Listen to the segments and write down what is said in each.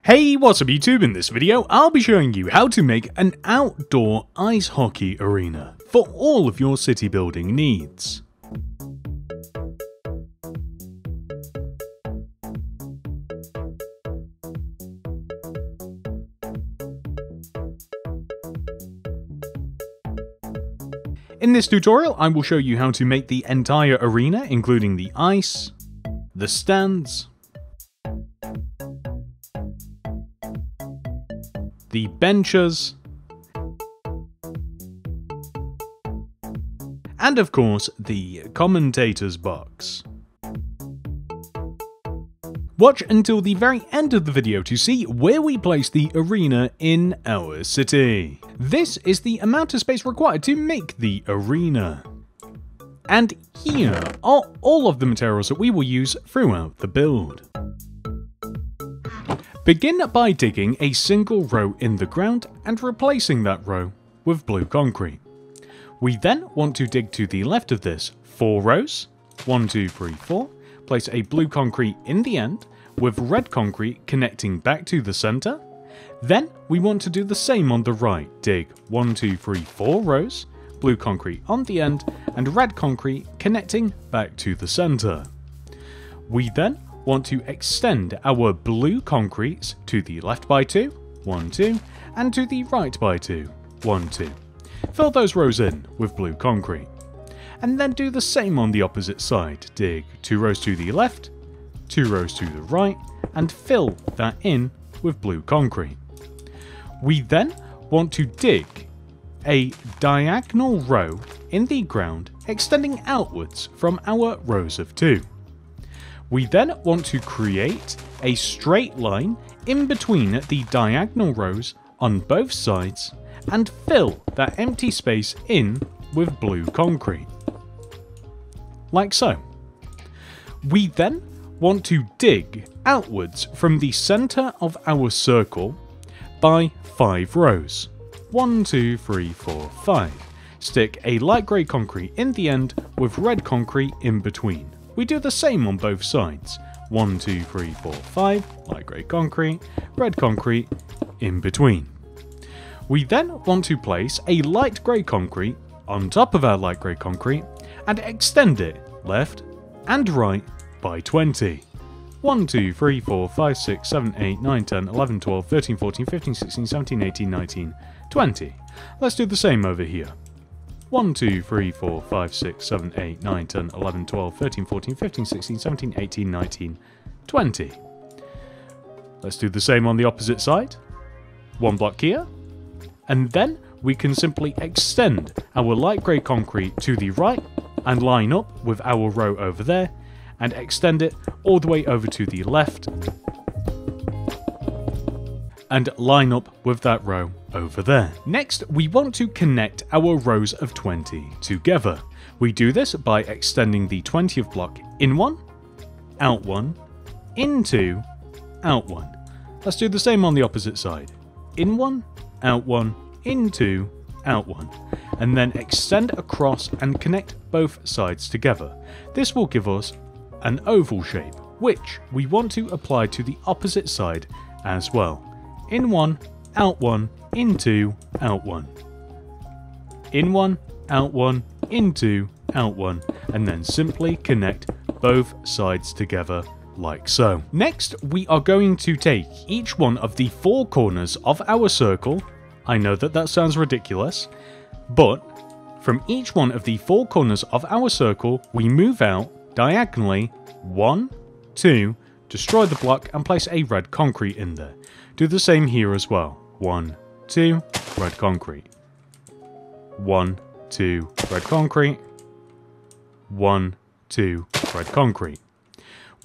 Hey, what's up YouTube? In this video, I'll be showing you how to make an outdoor ice hockey arena for all of your city building needs. In this tutorial, I will show you how to make the entire arena, including the ice, the stands, the benches, and of course the commentator's box. Watch until the very end of the video to see where we place the arena in our city. This is the amount of space required to make the arena. And here are all of the materials that we will use throughout the build. Begin by digging a single row in the ground and replacing that row with blue concrete. We then want to dig to the left of this 4 rows, 1, 2, 3, 4, place a blue concrete in the end with red concrete connecting back to the center. Then we want to do the same on the right, dig 1, 2, 3, 4 rows, blue concrete on the end and red concrete connecting back to the center. We then want to extend our blue concretes to the left by 2, 1, 2, and to the right by 2, 1, 2. Fill those rows in with blue concrete. And then do the same on the opposite side. Dig 2 rows to the left, 2 rows to the right, and fill that in with blue concrete. We then want to dig a diagonal row in the ground extending outwards from our rows of 2. We then want to create a straight line in between the diagonal rows on both sides and fill that empty space in with blue concrete. Like so. We then want to dig outwards from the center of our circle by 5 rows. 1, 2, 3, 4, 5. Stick a light grey concrete in the end with red concrete in between. We do the same on both sides. 1, 2, 3, 4, 5, light grey concrete, red concrete in between. We then want to place a light grey concrete on top of our light grey concrete and extend it left and right by 20. 1, 2, 3, 4, 5, 6, 7, 8, 9, 10, 11, 12, 13, 14, 15, 16, 17, 18, 19, 20. Let's do the same over here. 1, 2, 3, 4, 5, 6, 7, 8, 9, 10, 11, 12, 13, 14, 15, 16, 17, 18, 19, 20. Let's do the same on the opposite side. 1 block here. And then we can simply extend our light grey concrete to the right and line up with our row over there and extend it all the way over to the left and line up with that row over there. Next, we want to connect our rows of 20 together. We do this by extending the 20th block in 1, out 1, in 2, out 1. Let's do the same on the opposite side. In 1, out 1, in 2, out 1. And then extend across and connect both sides together. This will give us an oval shape, which we want to apply to the opposite side as well. In 1, out 1, in 2, out 1. In 1, out 1, in 2, out 1, and then simply connect both sides together like so. Next, we are going to take each one of the 4 corners of our circle. I know that sounds ridiculous, but from each one of the 4 corners of our circle, we move out diagonally 1, 2, destroy the block and place a red concrete in there. Do the same here as well. 1, 2, red concrete. 1, 2, red concrete. 1, 2, red concrete.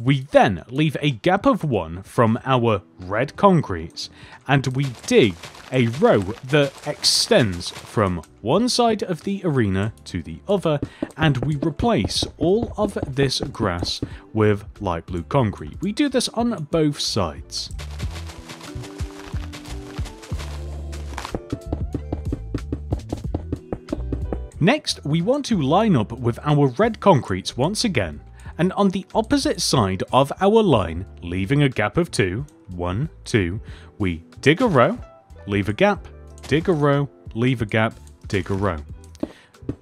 We then leave a gap of 1 from our red concretes and we dig a row that extends from one side of the arena to the other and we replace all of this grass with light blue concrete. We do this on both sides. Next, we want to line up with our red concretes once again And on the opposite side of our line, leaving a gap of 2, 1, 2, we dig a row, leave a gap, dig a row, leave a gap, dig a row.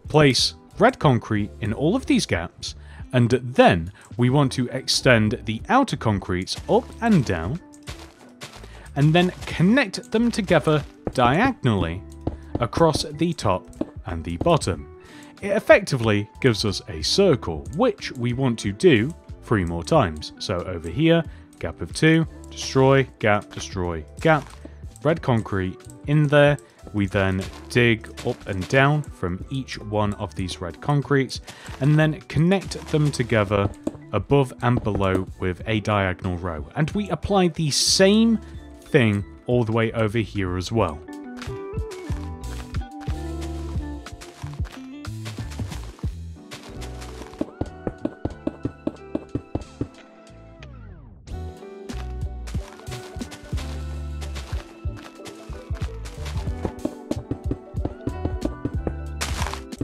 Place red concrete in all of these gaps, and then we want to extend the outer concretes up and down, and then connect them together diagonally across the top and the bottom. It effectively gives us a circle, which we want to do 3 more times. So over here, gap of 2, destroy, gap, red concrete in there. We then dig up and down from each one of these red concretes, and then connect them together above and below with a diagonal row. And we apply the same thing all the way over here as well.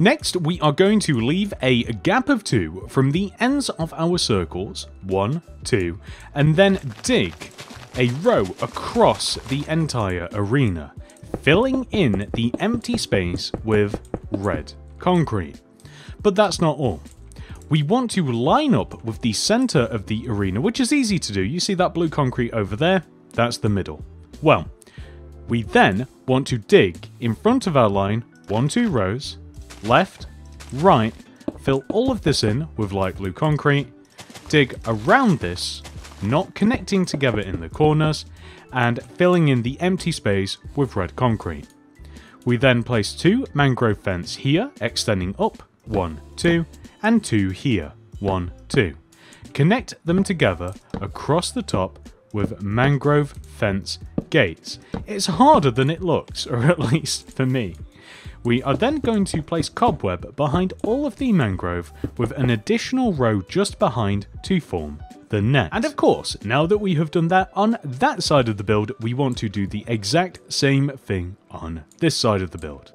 Next, we are going to leave a gap of 2 from the ends of our circles, 1, 2, and then dig a row across the entire arena, filling in the empty space with red concrete. But that's not all. We want to line up with the center of the arena, which is easy to do. You see that blue concrete over there? That's the middle. Well, we then want to dig in front of our line 1, 2 rows, left, right, fill all of this in with light blue concrete, dig around this, not connecting together in the corners, and filling in the empty space with red concrete. We then place 2 mangrove fence here, extending up, 1, 2, and 2 here, 1, 2. Connect them together across the top with mangrove fence gates. It's harder than it looks, or at least for me. We are then going to place cobweb behind all of the mangrove with an additional row just behind to form the net. And of course, now that we have done that on that side of the build, we want to do the exact same thing on this side of the build.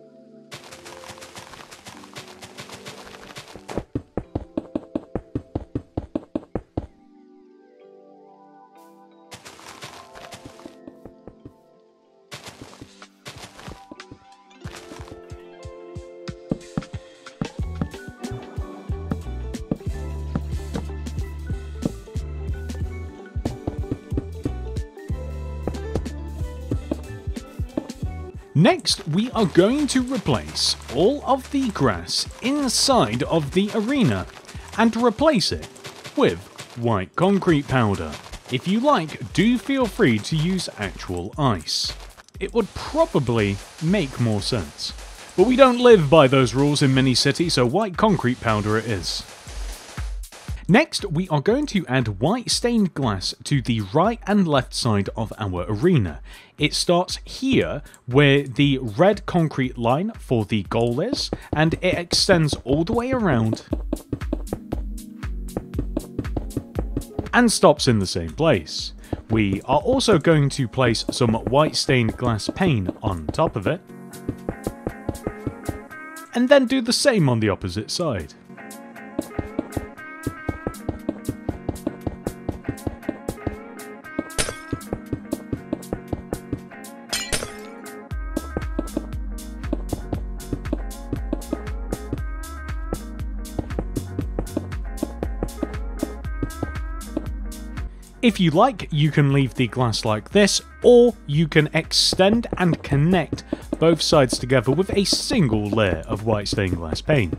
Next, we are going to replace all of the grass inside of the arena and replace it with white concrete powder. If you like, do feel free to use actual ice. It would probably make more sense. But we don't live by those rules in Mini City, so white concrete powder it is. Next, we are going to add white stained glass to the right and left side of our arena. It starts here where the red concrete line for the goal is, and it extends all the way around and stops in the same place. We are also going to place some white stained glass pane on top of it, and then do the same on the opposite side. If you like, you can leave the glass like this, or you can extend and connect both sides together with a single layer of white stained glass pane.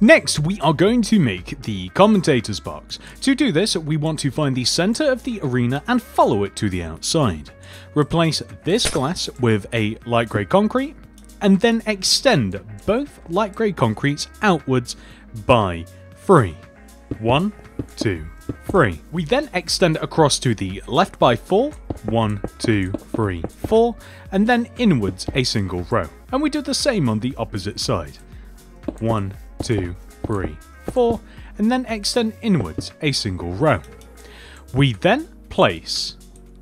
Next, we are going to make the commentator's box. To do this, we want to find the center of the arena and follow it to the outside. Replace this glass with a light grey concrete, and then extend both light grey concretes outwards by 3. 1, 2, 3. We then extend across to the left by 4. 1, 2, 3, 4, and then inwards a single row. And we do the same on the opposite side. 1, 2, 3, 4, and then extend inwards a single row. We then place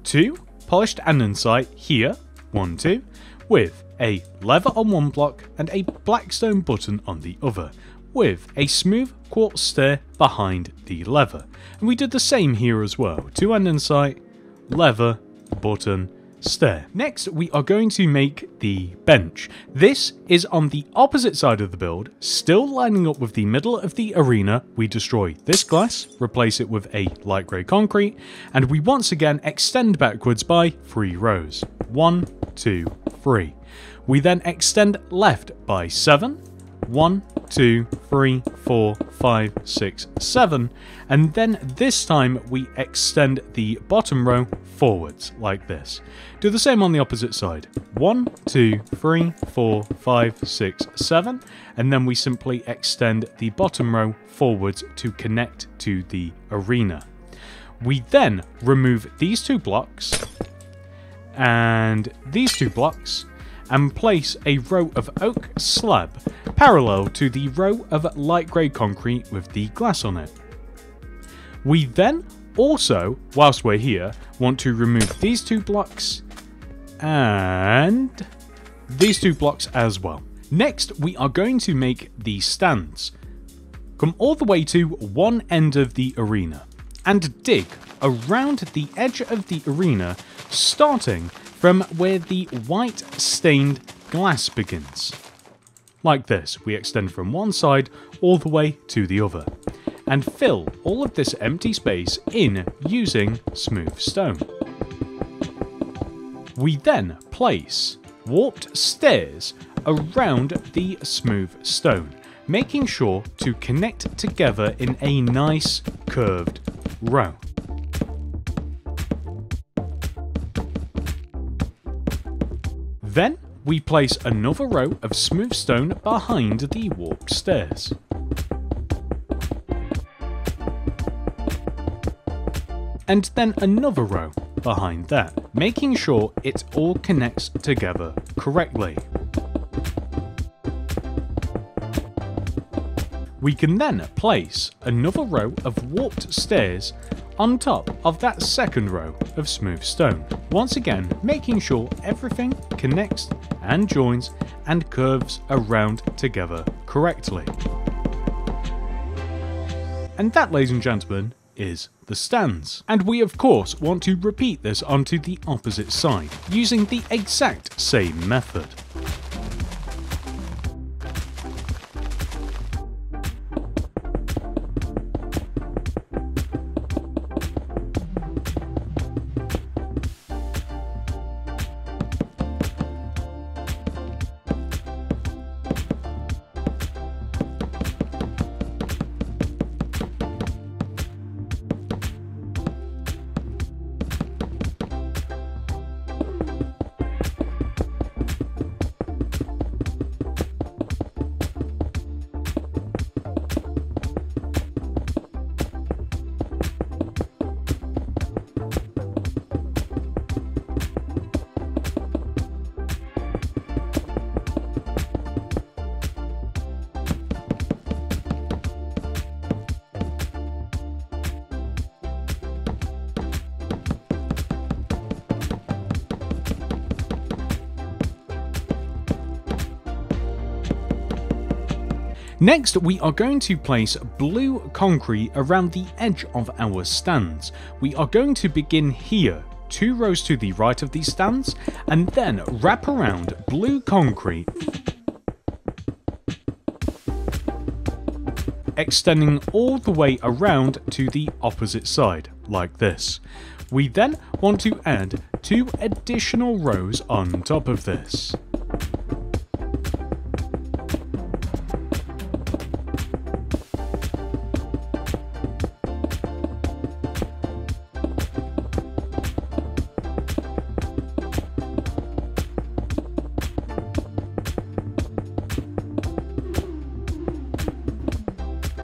2 polished andesite here, 1, 2, with a lever on one block and a blackstone button on the other, with a smooth quartz stair behind the lever. And we did the same here as well, 2 andesite, lever, button, stair. Next, we are going to make the bench. This is on the opposite side of the build, still lining up with the middle of the arena. We destroy this glass, replace it with a light grey concrete, and we once again extend backwards by 3 rows. 1, 2, 3. We then extend left by 7. 1, 2, 3, 4, 5, 6, 7, and then this time we extend the bottom row forwards like this. Do the same on the opposite side. 1, 2, 3, 4, 5, 6, 7, and then we simply extend the bottom row forwards to connect to the arena. We then remove these 2 blocks and these 2 blocks and place a row of oak slab parallel to the row of light grey concrete with the glass on it. We then also, whilst we're here, want to remove these 2 blocks and these 2 blocks as well. Next, we are going to make the stands. Come all the way to one end of the arena and dig around the edge of the arena, starting from where the white stained glass begins. Like this, we extend from one side all the way to the other, and fill all of this empty space in using smooth stone. We then place warped stairs around the smooth stone, making sure to connect together in a nice curved row. Then we place another row of smooth stone behind the warped stairs. And then another row behind that, making sure it all connects together correctly. We can then place another row of warped stairs on top of that second row of smooth stone, once again making sure everything connects and joins and curves around together correctly. And that, ladies and gentlemen, is the stands. And we of course want to repeat this onto the opposite side, using the exact same method. Next, we are going to place blue concrete around the edge of our stands. We are going to begin here, 2 rows to the right of these stands, and then wrap around blue concrete, extending all the way around to the opposite side, like this. We then want to add 2 additional rows on top of this.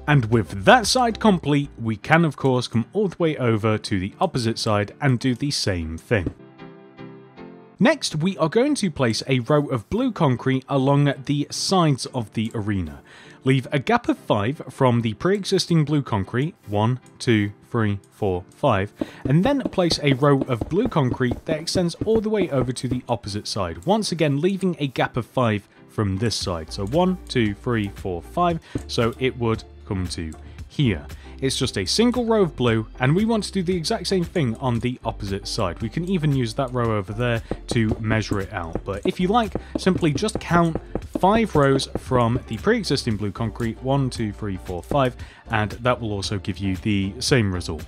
And with that side complete, we can of course come all the way over to the opposite side and do the same thing. Next, we are going to place a row of blue concrete along the sides of the arena. Leave a gap of 5 from the pre-existing blue concrete, 1, 2, 3, 4, 5, and then place a row of blue concrete that extends all the way over to the opposite side, once again leaving a gap of 5 from this side. So 1, 2, 3, 4, 5, so it would come to here. It's just a single row of blue, and we want to do the exact same thing on the opposite side. We can even use that row over there to measure it out, but if you like, simply just count 5 rows from the pre-existing blue concrete, 1, 2, 3, 4, 5, and that will also give you the same result.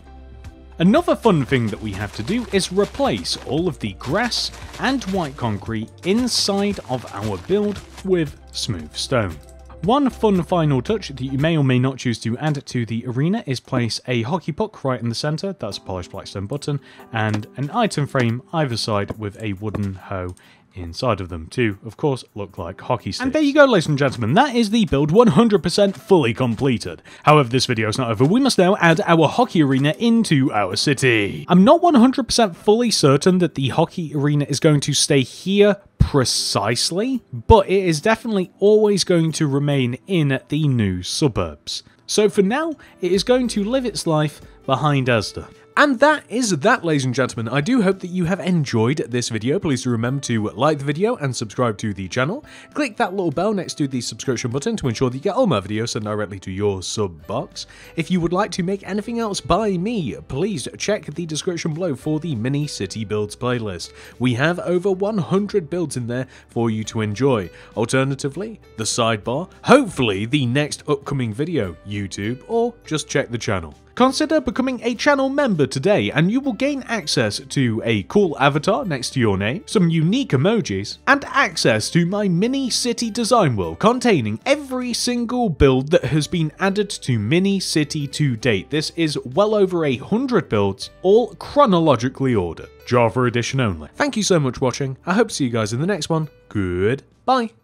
Another fun thing that we have to do is replace all of the grass and white concrete inside of our build with smooth stone. One fun final touch that you may or may not choose to add to the arena is place a hockey puck right in the centre, that's a polished blackstone button, and an item frame either side with a wooden hoe inside of them to, of course, look like hockey sticks. And there you go, ladies and gentlemen, that is the build 100% fully completed. However, this video is not over. We must now add our hockey arena into our city. I'm not 100% fully certain that the hockey arena is going to stay here precisely, but it is definitely always going to remain in the new suburbs. So for now, it is going to live its life behind Asda. And that is that, ladies and gentlemen. I do hope that you have enjoyed this video. Please do remember to like the video and subscribe to the channel. Click that little bell next to the subscription button to ensure that you get all my videos sent directly to your sub box. If you would like to make anything else by me, please check the description below for the Mini City Builds playlist. We have over 100 builds in there for you to enjoy. Alternatively, the sidebar, hopefully the next upcoming video, YouTube, or just check the channel. Consider becoming a channel member today and you will gain access to a cool avatar next to your name, some unique emojis, and access to my Mini City design world containing every single build that has been added to Mini City to date. This is well over 100 builds, all chronologically ordered. Java edition only. Thank you so much for watching. I hope to see you guys in the next one. Goodbye.